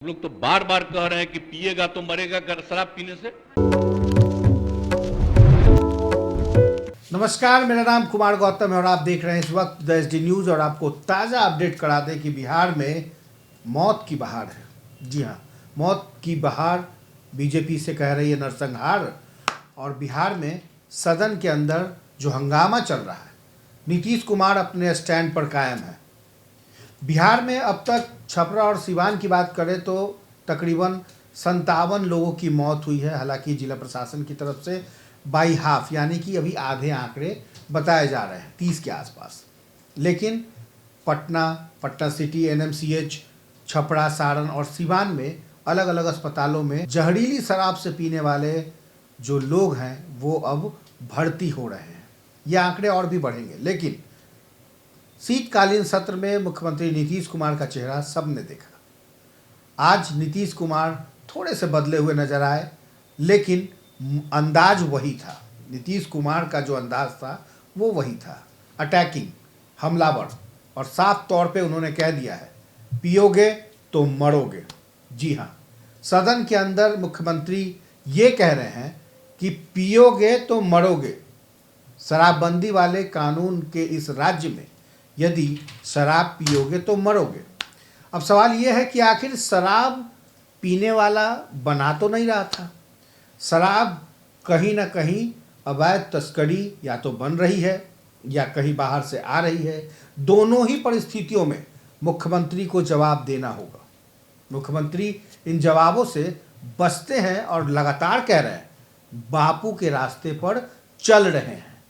हम लोग तो बार बार कह रहे हैं कि पिएगा तो मरेगा शराब पीने से। नमस्कार, मेरा नाम कुमार गौतम है और आप देख रहे हैं इस वक्त द एसडी न्यूज। और आपको ताज़ा अपडेट करा दें कि बिहार में मौत की बहार है। जी हाँ, मौत की बहार बीजेपी से कह रही है नरसंहार। और बिहार में सदन के अंदर जो हंगामा चल रहा है, नीतीश कुमार अपने स्टैंड पर कायम है। बिहार में अब तक छपरा और सिवान की बात करें तो तकरीबन 57 लोगों की मौत हुई है। हालांकि जिला प्रशासन की तरफ से बाई हाफ यानी कि अभी आधे आंकड़े बताए जा रहे हैं, 30 के आसपास। लेकिन पटना सिटी, एनएमसीएच, छपरा, सारण और सिवान में अलग अलग अस्पतालों में जहरीली शराब से पीने वाले जो लोग हैं वो अब भर्ती हो रहे हैं। ये आंकड़े और भी बढ़ेंगे। लेकिन शीतकालीन सत्र में मुख्यमंत्री नीतीश कुमार का चेहरा सबने देखा। आज नीतीश कुमार थोड़े से बदले हुए नजर आए, लेकिन अंदाज वही था। नीतीश कुमार का जो अंदाज था वो वही था, अटैकिंग, हमलावर। और साफ तौर पे उन्होंने कह दिया है, पियोगे तो मरोगे। जी हाँ, सदन के अंदर मुख्यमंत्री ये कह रहे हैं कि पियोगे तो मरोगे। शराबबंदी वाले कानून के इस राज्य में यदि शराब पियोगे तो मरोगे। अब सवाल यह है कि आखिर शराब पीने वाला बना तो नहीं रहा था। शराब कहीं ना कहीं अवैध तस्करी या तो बन रही है या कहीं बाहर से आ रही है। दोनों ही परिस्थितियों में मुख्यमंत्री को जवाब देना होगा। मुख्यमंत्री इन जवाबों से बचते हैं और लगातार कह रहे हैं बापू के रास्ते पर चल रहे हैं।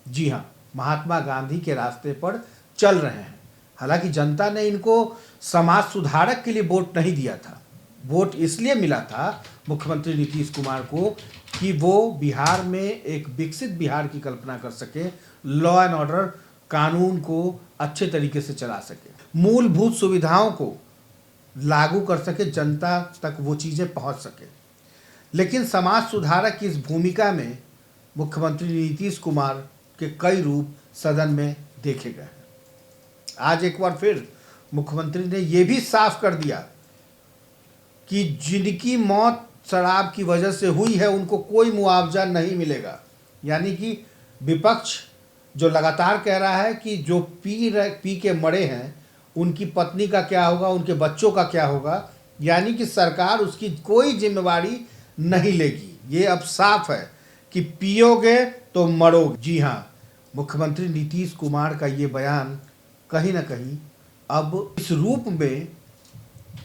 जी हाँ, महात्मा गांधी के रास्ते पर चल रहे हैं। हालांकि जनता ने इनको समाज सुधारक के लिए वोट नहीं दिया था। वोट इसलिए मिला था मुख्यमंत्री नीतीश कुमार को कि वो बिहार में एक विकसित बिहार की कल्पना कर सके, लॉ एंड ऑर्डर, कानून को अच्छे तरीके से चला सके, मूलभूत सुविधाओं को लागू कर सके, जनता तक वो चीज़ें पहुंच सके। लेकिन समाज सुधारक की इस भूमिका में मुख्यमंत्री नीतीश कुमार के कई रूप सदन में देखे गए। आज एक बार फिर मुख्यमंत्री ने यह भी साफ कर दिया कि जिनकी मौत शराब की वजह से हुई है उनको कोई मुआवजा नहीं मिलेगा। यानी कि विपक्ष जो लगातार कह रहा है कि जो पी के मरे हैं उनकी पत्नी का क्या होगा, उनके बच्चों का क्या होगा, यानी कि सरकार उसकी कोई जिम्मेवारी नहीं लेगी। ये अब साफ है कि पियोगे तो मरोगे। जी हाँ, मुख्यमंत्री नीतीश कुमार का ये बयान कहीं ना कहीं अब इस रूप में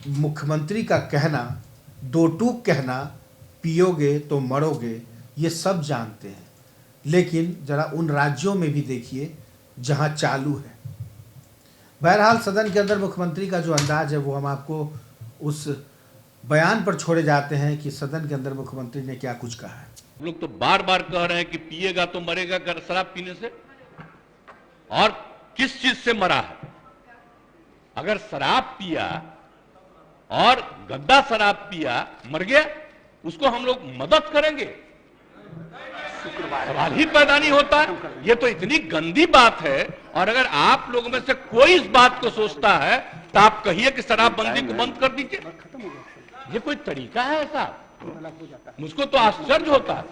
मुख्यमंत्री का कहना, दो टूक कहना, पियोगे तो मरोगे, ये सब जानते हैं। लेकिन जरा उन राज्यों में भी देखिए जहां चालू है। बहरहाल सदन के अंदर मुख्यमंत्री का जो अंदाज है वो हम आपको उस बयान पर छोड़े जाते हैं कि सदन के अंदर मुख्यमंत्री ने क्या कुछ कहा है। हम लोग तो बार बार कह रहे हैं कि पिएगा तो मरेगा शराब पीने से। और किस चीज से मरा है? अगर शराब पिया और गंदा शराब पिया, मर गया, उसको हम लोग मदद करेंगे? सवाल ही पैदा नहीं होता। ये तो इतनी गंदी बात है। और अगर आप लोगों में से कोई इस बात को सोचता है तो आप कहिए कि शराबबंदी को बंद कर दीजिए। ये कोई तरीका है ऐसा? मुझको तो आश्चर्य होता है।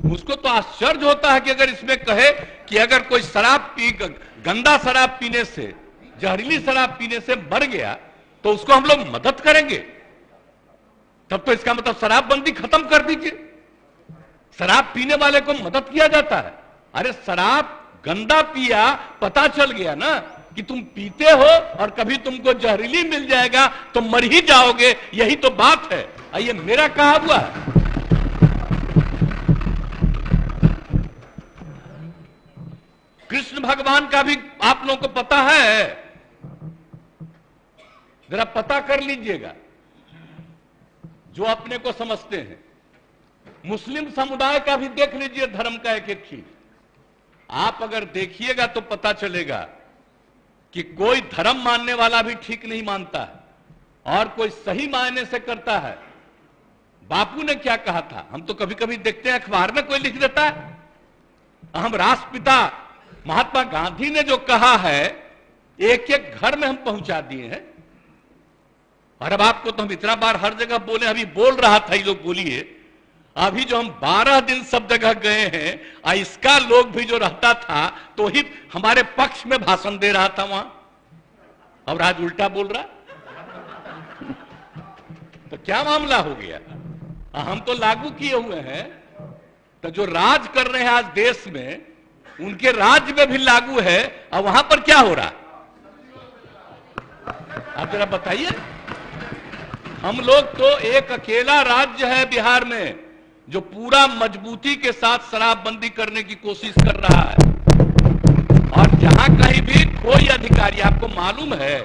मुझको तो आश्चर्य होता है कि अगर इसमें कहे कि अगर कोई गंदा शराब पीने से, जहरीली शराब पीने से मर गया तो उसको हम लोग मदद करेंगे, तब तो इसका मतलब शराबबंदी खत्म कर दीजिए। शराब पीने वाले को मदद किया जाता है। अरे शराब गंदा पिया, पता चल गया ना कि तुम पीते हो और कभी तुमको जहरीली मिल जाएगा तो मर ही जाओगे। यही तो बात है। ये मेरा कहा हुआ है। कृष्ण भगवान का भी आप लोगों को पता है, जरा पता कर लीजिएगा जो अपने को समझते हैं। मुस्लिम समुदाय का भी देख लीजिए, धर्म का एक एक चीज आप अगर देखिएगा तो पता चलेगा कि कोई धर्म मानने वाला भी ठीक नहीं मानता है और कोई सही मायने से करता है। बापू ने क्या कहा था, हम तो कभी कभी देखते हैं अखबार में कोई लिख देता है। हम राष्ट्रपिता महात्मा गांधी ने जो कहा है एक एक घर में हम पहुंचा दिए हैं। और अब आपको तो हम इतना बार हर जगह बोले, अभी बोल रहा था ये लोग, बोलिए अभी जो हम 12 दिन सब जगह गए हैं, इसका लोग भी जो रहता था तो ही हमारे पक्ष में भाषण दे रहा था वहां, अब आज उल्टा बोल रहा। तो क्या मामला हो गया? हम तो लागू किए हुए हैं, तो जो राज कर रहे हैं आज देश में, उनके राज्य में भी लागू है, और वहां पर क्या हो रहा? आप जरा बताइए। हम लोग तो एक अकेला राज्य है बिहार में जो पूरा मजबूती के साथ शराबबंदी करने की कोशिश कर रहा है, और जहां कहीं भी कोई अधिकारी, आपको मालूम है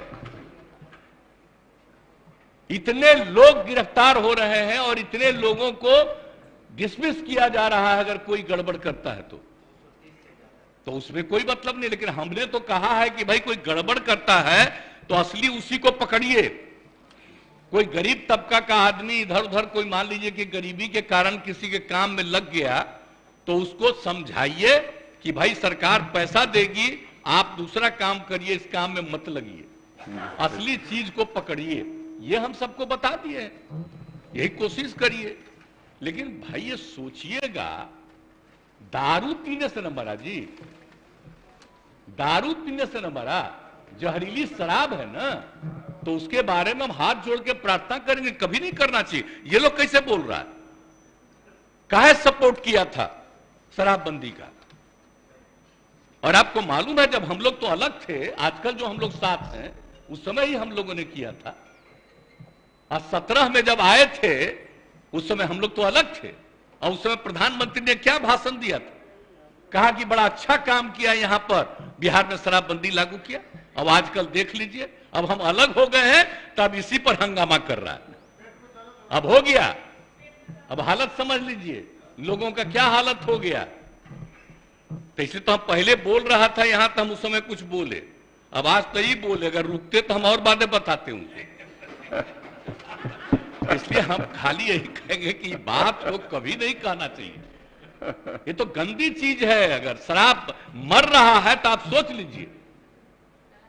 इतने लोग गिरफ्तार हो रहे हैं और इतने लोगों को डिसमिस किया जा रहा है अगर कोई गड़बड़ करता है तो उसमें कोई मतलब नहीं। लेकिन हमने तो कहा है कि भाई कोई गड़बड़ करता है तो असली उसी को पकड़िए। कोई गरीब तबका का आदमी इधर उधर, कोई मान लीजिए कि गरीबी के कारण किसी के काम में लग गया, तो उसको समझाइए कि भाई सरकार पैसा देगी, आप दूसरा काम करिए, इस काम में मत लगिए, असली चीज को पकड़िए। ये हम सबको बता दिए, यही कोशिश करिए। लेकिन भाई ये सोचिएगा, दारू पीने से न मरा जी, दारू पीने से न मरा, जहरीली शराब है ना, तो उसके बारे में हम हाथ जोड़ के प्रार्थना करेंगे, कभी नहीं करना चाहिए। ये लोग कैसे बोल रहा है? काहे सपोर्ट किया था शराबबंदी का? और आपको मालूम है जब हम लोग तो अलग थे, आजकल जो हम लोग साथ हैं, उस समय ही हम लोगों ने किया था। और 17 में जब आए थे उस समय हम लोग तो अलग थे, और उस समय प्रधानमंत्री ने क्या भाषण दिया था? कहा कि बड़ा अच्छा काम किया यहां पर, बिहार में शराबबंदी लागू किया। अब आजकल देख लीजिए, अब हम अलग हो गए हैं, तब इसी पर हंगामा कर रहा है। अब हो गया, अब हालत समझ लीजिए लोगों का क्या हालत हो गया। तो इसलिए तो हम पहले बोल रहा था यहां, तो हम उस समय कुछ बोले, अब आज तो ही बोले, अगर रुकते तो हम और बातें बताते उनसे। इसलिए हम खाली यही कहेंगे कि बात को कभी नहीं कहना चाहिए, ये तो गंदी चीज है। अगर शराब मर रहा है तो आप सोच लीजिए,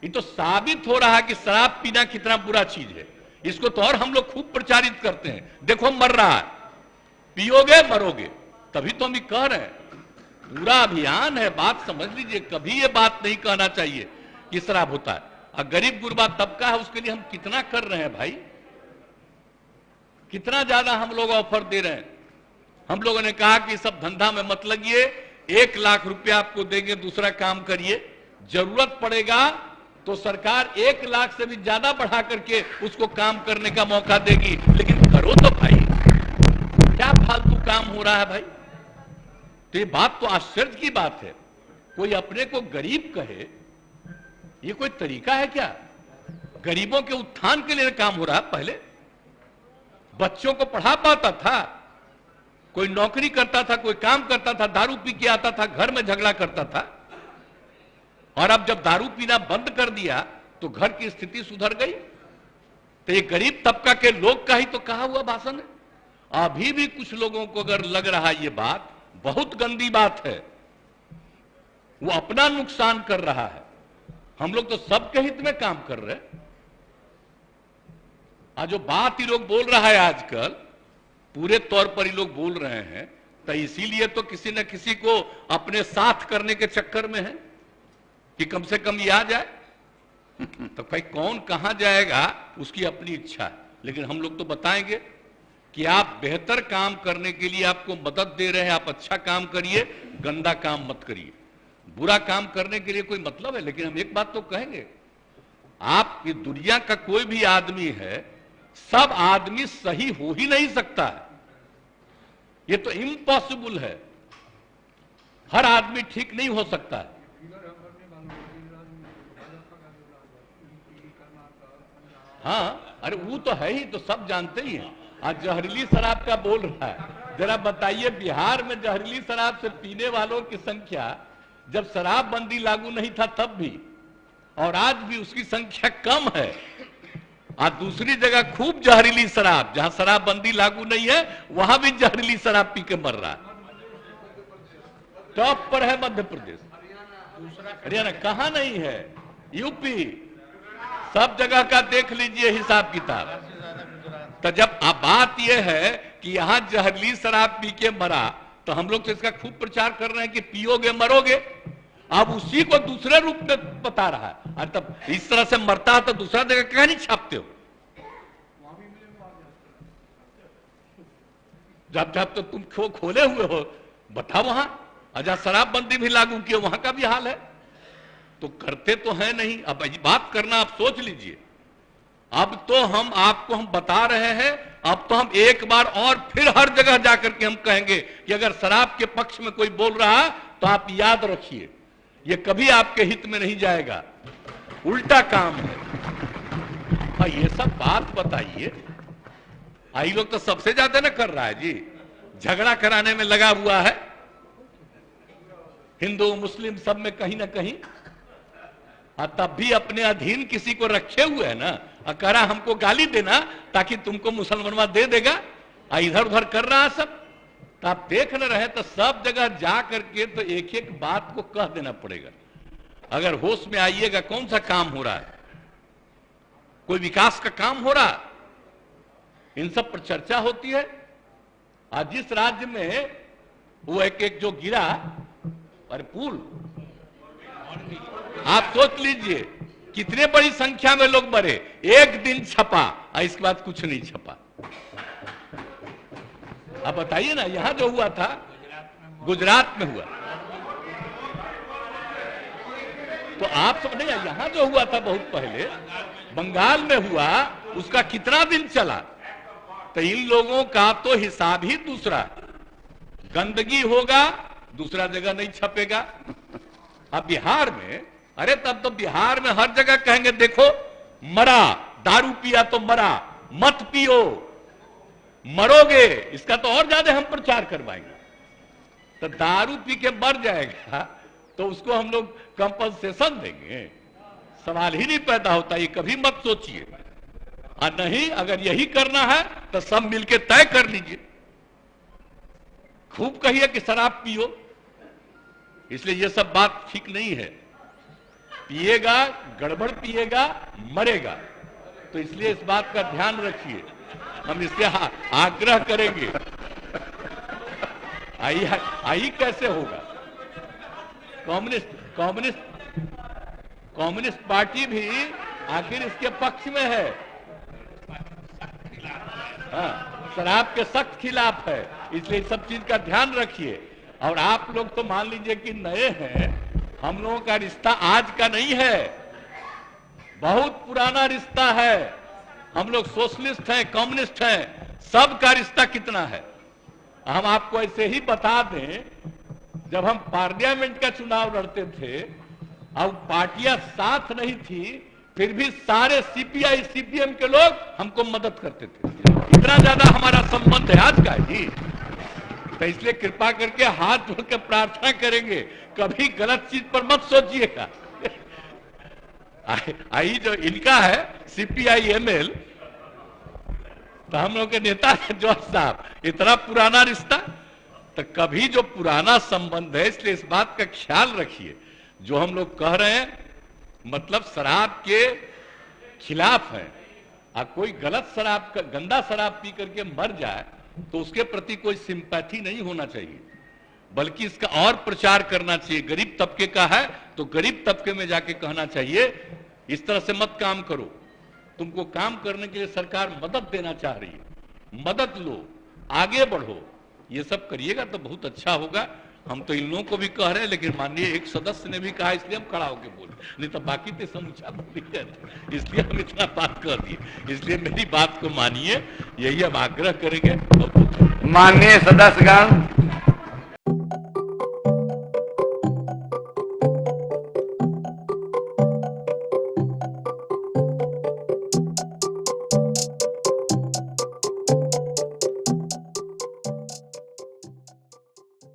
ये तो साबित हो रहा है कि शराब पीना कितना बुरा चीज है। इसको तो और हम लोग खूब प्रचारित करते हैं, देखो मर रहा है, पियोगे मरोगे, तभी तो हम ये कह रहे हैं। पूरा अभियान है, बात समझ लीजिए। कभी ये बात नहीं कहना चाहिए कि शराब होता है। और गरीब गुरबा तबका है, उसके लिए हम कितना कर रहे हैं भाई, कितना ज्यादा हम लोग ऑफर दे रहे हैं। हम लोगों ने कहा कि सब धंधा में मत लगिए, 1 लाख रुपया आपको देंगे, दूसरा काम करिए, जरूरत पड़ेगा तो सरकार 1 लाख से भी ज्यादा बढ़ा करके उसको काम करने का मौका देगी। लेकिन करो तो भाई, क्या फालतू काम हो रहा है भाई। तो ये बात तो आश्चर्य की बात है, कोई अपने को गरीब कहे, ये कोई तरीका है क्या? गरीबों के उत्थान के लिए काम हो रहा है। पहले बच्चों को पढ़ा पाता था, कोई नौकरी करता था, कोई काम करता था, दारू पी के आता था, घर में झगड़ा करता था। और अब जब दारू पीना बंद कर दिया तो घर की स्थिति सुधर गई। तो ये गरीब तबका के लोग का ही तो कहा हुआ भाषण है। अभी भी कुछ लोगों को अगर लग रहा है ये बात बहुत गंदी बात है, वो अपना नुकसान कर रहा है। हम लोग तो सबके हित में काम कर रहे हैं। आज जो बात ही लोग बोल रहा है आजकल, पूरे तौर पर ही लोग बोल रहे हैं, तो इसीलिए तो किसी न किसी को अपने साथ करने के चक्कर में है कि कम से कम ये आ जाए। तो भाई कौन कहां जाएगा उसकी अपनी इच्छा है। लेकिन हम लोग तो बताएंगे कि आप बेहतर काम करने के लिए आपको मदद दे रहे हैं, आप अच्छा काम करिए, गंदा काम मत करिए। बुरा काम करने के लिए कोई मतलब है। लेकिन हम एक बात तो कहेंगे, आप ये दुनिया का कोई भी आदमी है, सब आदमी सही हो ही नहीं सकता है, ये तो इम्पॉसिबल है। हर आदमी ठीक नहीं हो सकता है। हाँ, अरे वो तो है ही, तो सब जानते ही हैं। आज जहरीली शराब का बोल रहा है, जरा बताइए बिहार में जहरीली शराब से पीने वालों की संख्या जब शराबबंदी लागू नहीं था तब भी, और आज भी उसकी संख्या कम है। आज दूसरी जगह खूब जहरीली शराब, जहां शराबबंदी लागू नहीं है वहां भी जहरीली शराब पी के मर रहा है। टॉप पर है मध्य प्रदेश, हरियाणा कहां नहीं है, यूपी, सब जगह का देख लीजिए हिसाब किताब। तो जब बात यह है कि यहाँ जहरीली शराब पी के मरा, तो हम लोग तो इसका खूब प्रचार कर रहे हैं कि पियोगे मरोगे। अब उसी को दूसरे रूप में बता रहा है। और तब इस तरह से मरता है तो दूसरा जगह कहां नहीं छापते हो? जब जब तो तुम खोले हुए हो, बताओ वहां अजा शराबबंदी भी लागू किए, वहां का भी हाल है। तो करते तो है नहीं। अब बात करना आप सोच लीजिए। अब तो हम आपको बता रहे हैं, अब तो हम एक बार और फिर हर जगह जाकर के हम कहेंगे कि अगर शराब के पक्ष में कोई बोल रहा है तो आप याद रखिए, ये कभी आपके हित में नहीं जाएगा, उल्टा काम है। हाँ, ये सब बात बताइए। आई लोग तो सबसे ज्यादा ना कर रहा है जी, झगड़ा कराने में लगा हुआ है, हिंदू मुस्लिम सब में कहीं ना कहीं। तब भी अपने अधीन किसी को रखे हुए है ना, कह रहा हमको गाली देना ताकि तुमको मुसलमानवा दे देगा, इधर उधर कर रहा है सब। तो आप देख न रहे तो सब जगह जा करके तो एक एक बात को कह देना पड़ेगा। अगर होश में आइएगा, कौन सा काम हो रहा है? कोई विकास का काम हो रहा है? इन सब पर चर्चा होती है। आज जिस राज्य में वो एक जो गिरा, अरे पुल, आप सोच लीजिए कितने बड़ी संख्या में लोग मरे, एक दिन छपा और इसके बाद कुछ नहीं छपा। आप बताइए ना, यहां जो हुआ था गुजरात में हुआ, तो आप सब नहीं, यहां जो हुआ था बहुत पहले बंगाल में हुआ, उसका कितना दिन चला? तो इन लोगों का तो हिसाब ही दूसरा, गंदगी होगा दूसरा जगह नहीं छपेगा। अब बिहार में, अरे तब तो बिहार में हर जगह कहेंगे देखो मरा, दारू पिया तो मरा, मत पियो मरोगे, इसका तो और ज्यादा हम प्रचार करवाएंगे। तो दारू पी के मर जाएगा तो उसको हम लोग कंपनसेशन देंगे, सवाल ही नहीं पैदा होता। ये कभी मत सोचिए। और नहीं, अगर यही करना है तो सब मिलके तय कर लीजिए, खूब कहिए कि शराब पियो। इसलिए ये सब बात ठीक नहीं है। पिएगा, गड़बड़ पिएगा, मरेगा। तो इसलिए इस बात का ध्यान रखिए, हम इससे आग्रह करेंगे। आई कैसे होगा? कम्युनिस्ट पार्टी भी आखिर इसके पक्ष में है, हाँ, शराब के सख्त खिलाफ है। इसलिए सब चीज का ध्यान रखिए। और आप लोग तो मान लीजिए कि नए हैं, हम लोगों का रिश्ता आज का नहीं है, बहुत पुराना रिश्ता है। हम लोग सोशलिस्ट हैं, कम्युनिस्ट हैं, सबका रिश्ता कितना है। हम आपको ऐसे ही बता दें, जब हम पार्लियामेंट का चुनाव लड़ते थे, अब पार्टियां साथ नहीं थी, फिर भी सारे सीपीआई सीपीएम के लोग हमको मदद करते थे। इतना ज्यादा हमारा संबंध है आज का जी। तो इसलिए कृपा करके हाथ जोड़ के प्रार्थना करेंगे, कभी गलत चीज पर मत सोचिएगा। आई जो इनका है सीपीआई एमएल, तो हम लोग के नेता है जॉर्ज साहब, इतना पुराना रिश्ता। तो कभी जो पुराना संबंध है, इसलिए इस बात का ख्याल रखिए। जो हम लोग कह रहे हैं मतलब शराब के खिलाफ है। कोई गलत शराब, गंदा शराब पी करके मर जाए तो उसके प्रति कोई सिंपैथी नहीं होना चाहिए, बल्कि इसका और प्रचार करना चाहिए। गरीब तबके का है तो गरीब तबके में जाके कहना चाहिए इस तरह से मत काम करो, तुमको काम करने के लिए सरकार मदद देना चाह रही है, मदद लो, आगे बढ़ो। ये सब करिएगा तो बहुत अच्छा होगा। हम तो इन लोगों को भी कह रहे हैं, लेकिन माननीय एक सदस्य ने भी कहा, इसलिए हम खड़ा होकर बोले, नहीं तो बाकी तो समूचा बोली कहते, इसलिए हम इतना बात कर दिए। इसलिए मेरी बात को मानिए, यही हम आग्रह करेंगे। माननीय सदस्यगण,